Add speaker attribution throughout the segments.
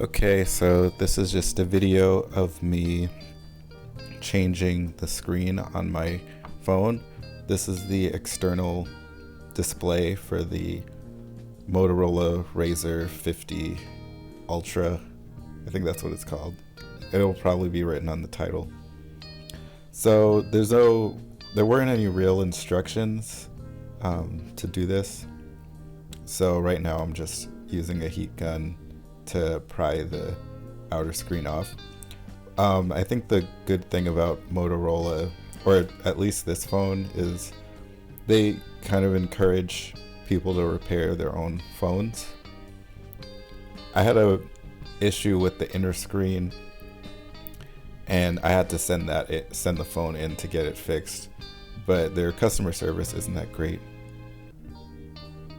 Speaker 1: Okay, so this is just a video of me changing the screen on my phone. This is the external display for the Motorola Razr 50 Ultra. I think that's what it's called. It'll probably be written on the title. So there weren't any real instructions to do this. So right now I'm just using a heat gun to pry the outer screen off. I think the good thing about Motorola, or at least this phone, is they kind of encourage people to repair their own phones. I had a issue with the inner screen, and I had to send the phone in to get it fixed, but their customer service isn't that great,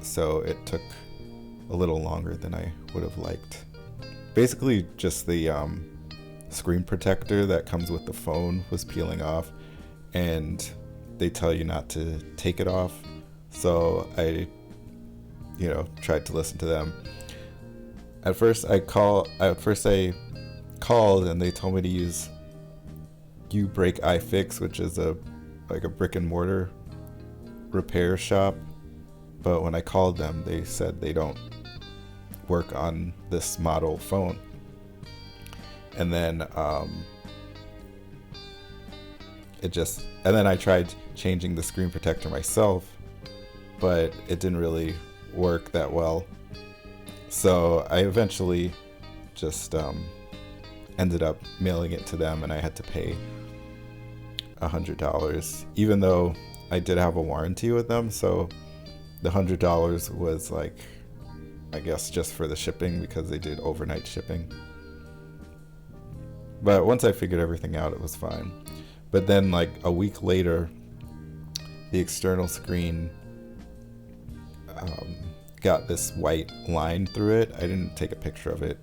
Speaker 1: so it took a little longer than I would have liked. Basically, just the screen protector that comes with the phone was peeling off, and they tell you not to take it off. So I, tried to listen to them. At first I called and they told me to use U-Break iFix, which is a brick and mortar repair shop. But when I called them, they said they don't work on this model phone. And then I tried changing the screen protector myself, but it didn't really work that well. So I eventually just ended up mailing it to them, and I had to pay $100, even though I did have a warranty with them. So the $100 was I guess just for the shipping, because they did overnight shipping. But once I figured everything out, it was fine. But then a week later, the external screen got this white line through it. I didn't take a picture of it,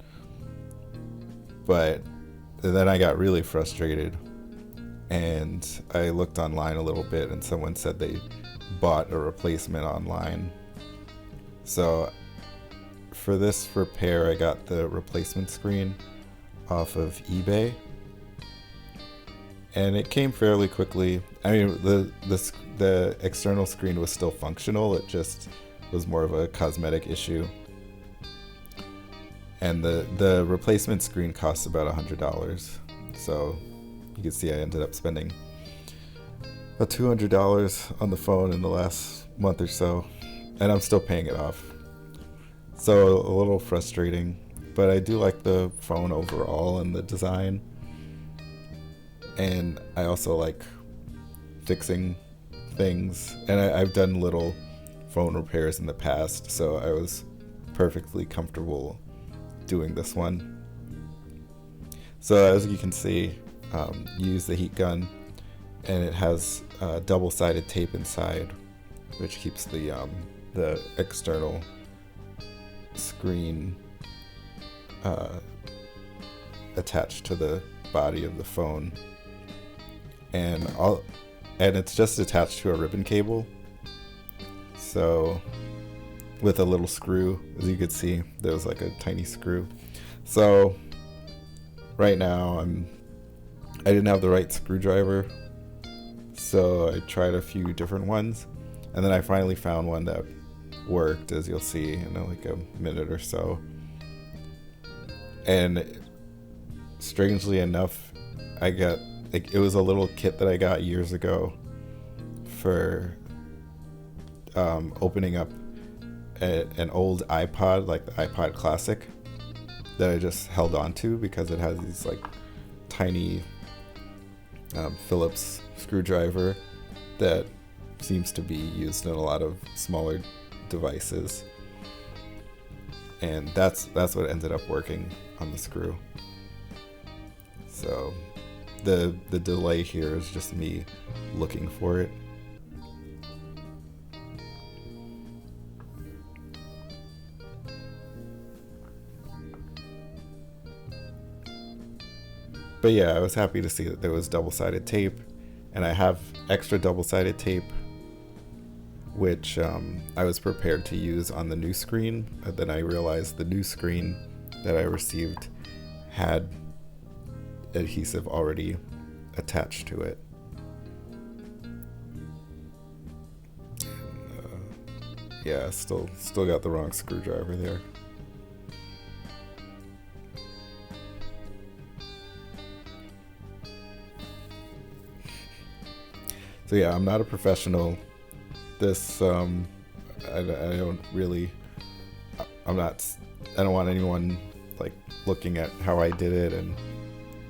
Speaker 1: but then I got really frustrated, and I looked online a little bit, and someone said they bought a replacement online. So for this repair, I got the replacement screen off of eBay, and it came fairly quickly. I mean, the external screen was still functional. It just was more of a cosmetic issue, and the replacement screen costs about $100. So you can see I ended up spending about $200 on the phone in the last month or so, and I'm still paying it off. So a little frustrating, but I do like the phone overall and the design. And I also like fixing things, and I've done little phone repairs in the past, so I was perfectly comfortable doing this one. So as you can see, you use the heat gun, and it has double-sided tape inside, which keeps the external screen attached to the body of the phone, and it's just attached to a ribbon cable. So with a little screw, as you could see, there was a tiny screw. So right now I didn't have the right screwdriver, so I tried a few different ones, and then I finally found one that worked, as you'll see in a minute or so. And strangely enough, I got it was a little kit that I got years ago for opening up an old iPod, like the iPod Classic, that I just held on to because it has these tiny Phillips screwdriver that seems to be used in a lot of smaller devices, and that's what ended up working on the screw. So the delay here is just me looking for it. But yeah, I was happy to see that there was double-sided tape, and I have extra double-sided tape, which I was prepared to use on the new screen. But then I realized the new screen that I received had adhesive already attached to it. Yeah, still got the wrong screwdriver there. So yeah, I'm not a professional. This I don't really, I don't want anyone like looking at how I did it and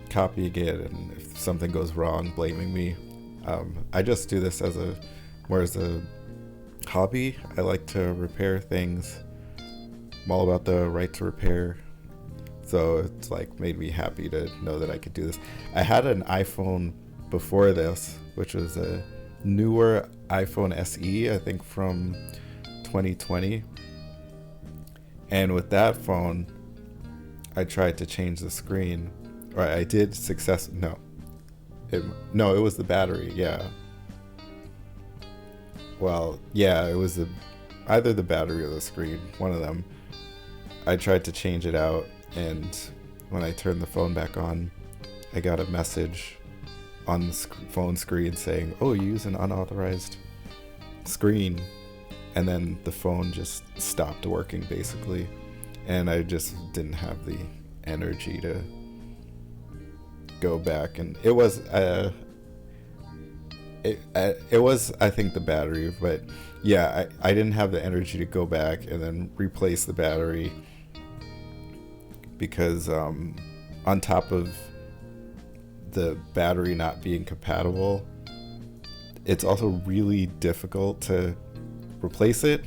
Speaker 1: copying it, and if something goes wrong, blaming me. I just do this more as a hobby. I like to repair things. I'm all about the right to repair. So it's like made me happy to know that I could do this. I had an iPhone before this, which was a newer iPhone SE, I think from 2020. And with that phone, I tried to change the screen. Or I did it was the battery, yeah. Well, yeah, it was either the battery or the screen, one of them. I tried to change it out, and when I turned the phone back on, I got a message on the phone screen saying, "Oh, you use an unauthorized screen," and then the phone just stopped working basically, and I just didn't have the energy to go back. And it was I think the battery, but yeah, I didn't have the energy to go back and then replace the battery, because on top of the battery not being compatible, it's also really difficult to replace it,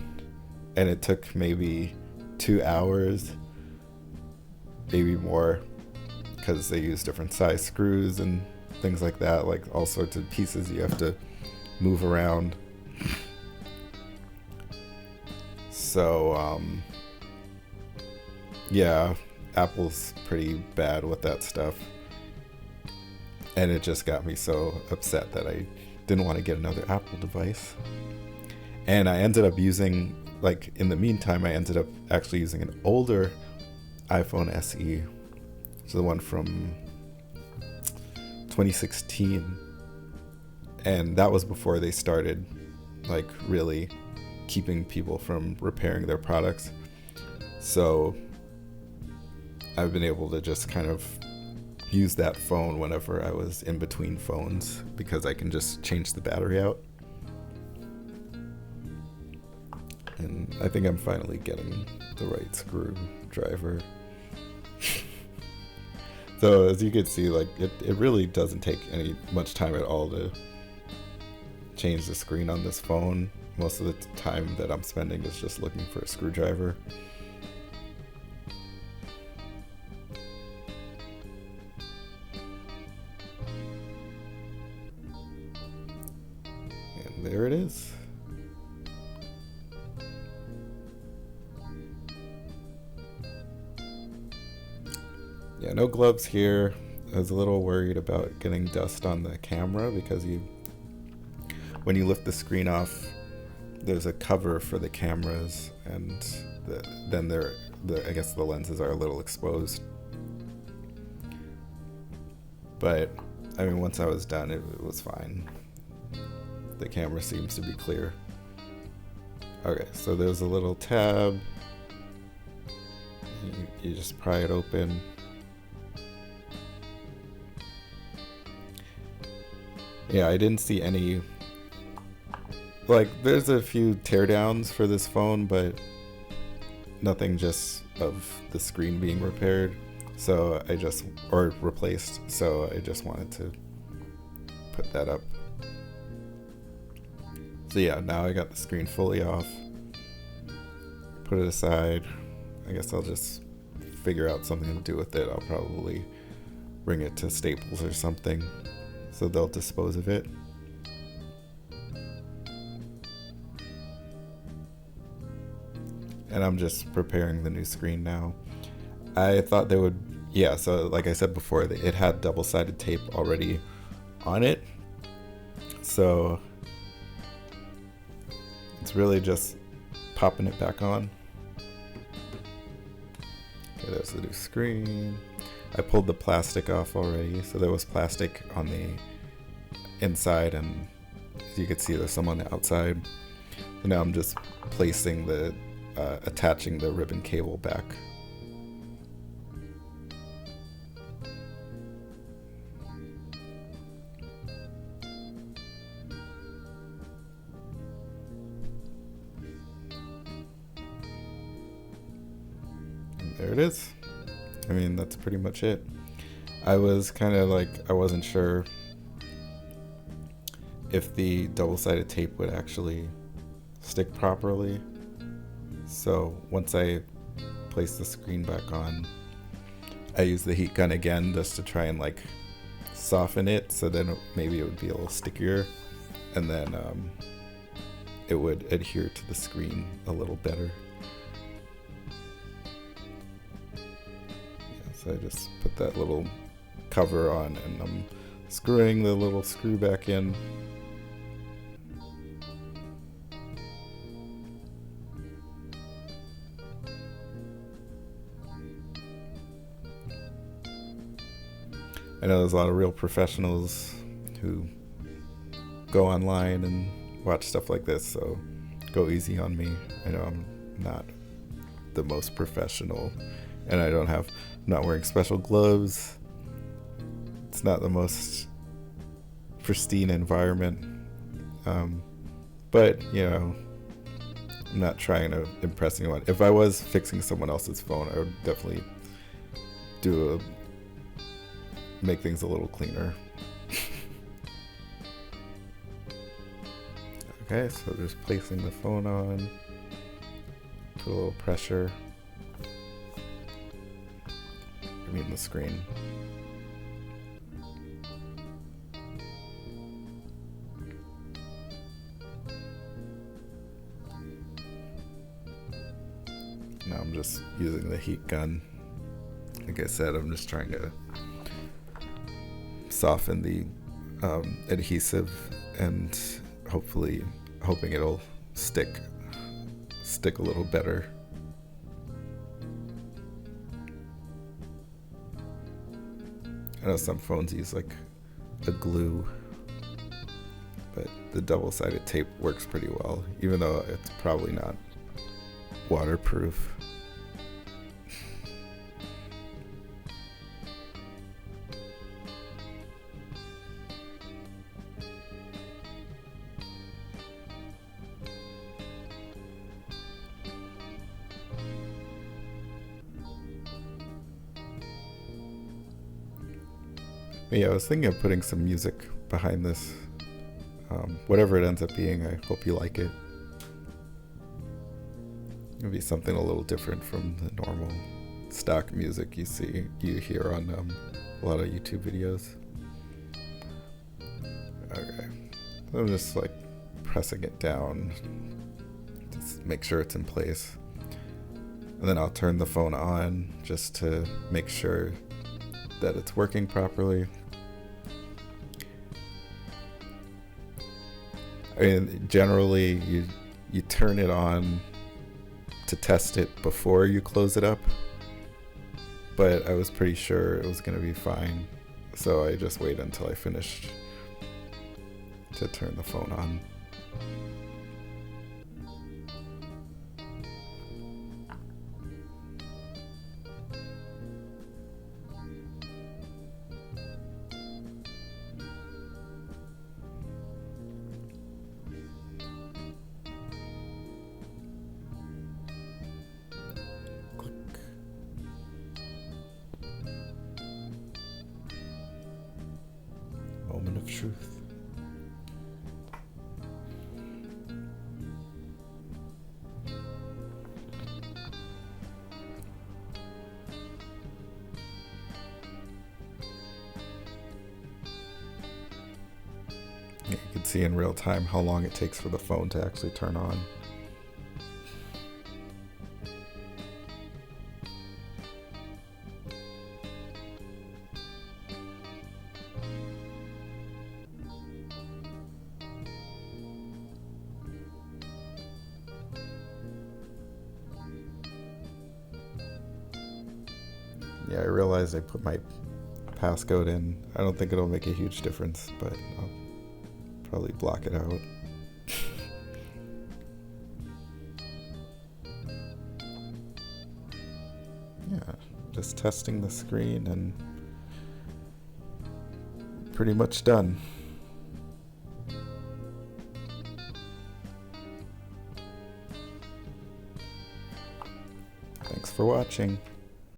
Speaker 1: and it took maybe 2 hours, maybe more, because they use different size screws and things like that, like all sorts of pieces you have to move around. So yeah, Apple's pretty bad with that stuff, and it just got me so upset that I didn't want to get another Apple device. And I ended up using, like, in the meantime, I ended up actually using an older iPhone SE, so the one from 2016, and that was before they started like really keeping people from repairing their products. So I've been able to just kind of use that phone whenever I was in between phones, because I can just change the battery out. And I think I'm finally getting the right screwdriver. So as you can see, like it really doesn't take much time at all to change the screen on this phone. Most of the time that I'm spending is just looking for a screwdriver. And there it is. Yeah, no gloves here. I was a little worried about getting dust on the camera, because when you lift the screen off, there's a cover for the cameras, and then I guess the lenses are a little exposed. But I mean, once I was done, it was fine. The camera seems to be clear. Okay, so there's a little tab. You just pry it open. Yeah, I didn't see any, like, there's a few teardowns for this phone, but nothing just of the screen being repaired, or replaced, so I just wanted to put that up. So yeah, now I got the screen fully off. Put it aside. I guess I'll just figure out something to do with it. I'll probably bring it to Staples or something, so they'll dispose of it. And I'm just preparing the new screen now. I thought they would, yeah, so like I said before, it had double-sided tape already on it. So it's really just popping it back on. Okay, there's the new screen. I pulled the plastic off already, so there was plastic on the inside, and as you can see, there's some on the outside. And now I'm just placing the, attaching the ribbon cable back. And there it is. I mean, that's pretty much it. I was kind of like, I wasn't sure if the double-sided tape would actually stick properly. So once I place the screen back on, I use the heat gun again just to try and like soften it, so then maybe it would be a little stickier, and then it would adhere to the screen a little better. So I just put that little cover on, and I'm screwing the little screw back in. I know there's a lot of real professionals who go online and watch stuff like this, so go easy on me. I know I'm not the most professional, and I'm not wearing special gloves. It's not the most pristine environment, but you know, I'm not trying to impress anyone. If I was fixing someone else's phone, I would definitely make things a little cleaner. Okay, so just placing the phone on, put a little pressure. I mean the screen. Now I'm just using the heat gun. Like I said, I'm just trying to soften the adhesive, and hoping it'll stick a little better. I know some phones use like a glue, but the double-sided tape works pretty well, even though it's probably not waterproof. But yeah, I was thinking of putting some music behind this. Whatever it ends up being, I hope you like it. It'll be something a little different from the normal stock music you hear on a lot of YouTube videos. Okay, so I'm just like pressing it down, just make sure it's in place, and then I'll turn the phone on just to make sure that it's working properly. I mean, generally you turn it on to test it before you close it up, but I was pretty sure it was going to be fine, so I just waited until I finished to turn the phone on. Moment of truth. You can see in real time how long it takes for the phone to actually turn on. Yeah, I realized I put my passcode in. I don't think it'll make a huge difference, but I'll probably block it out. Yeah, just testing the screen and pretty much done. Thanks for watching.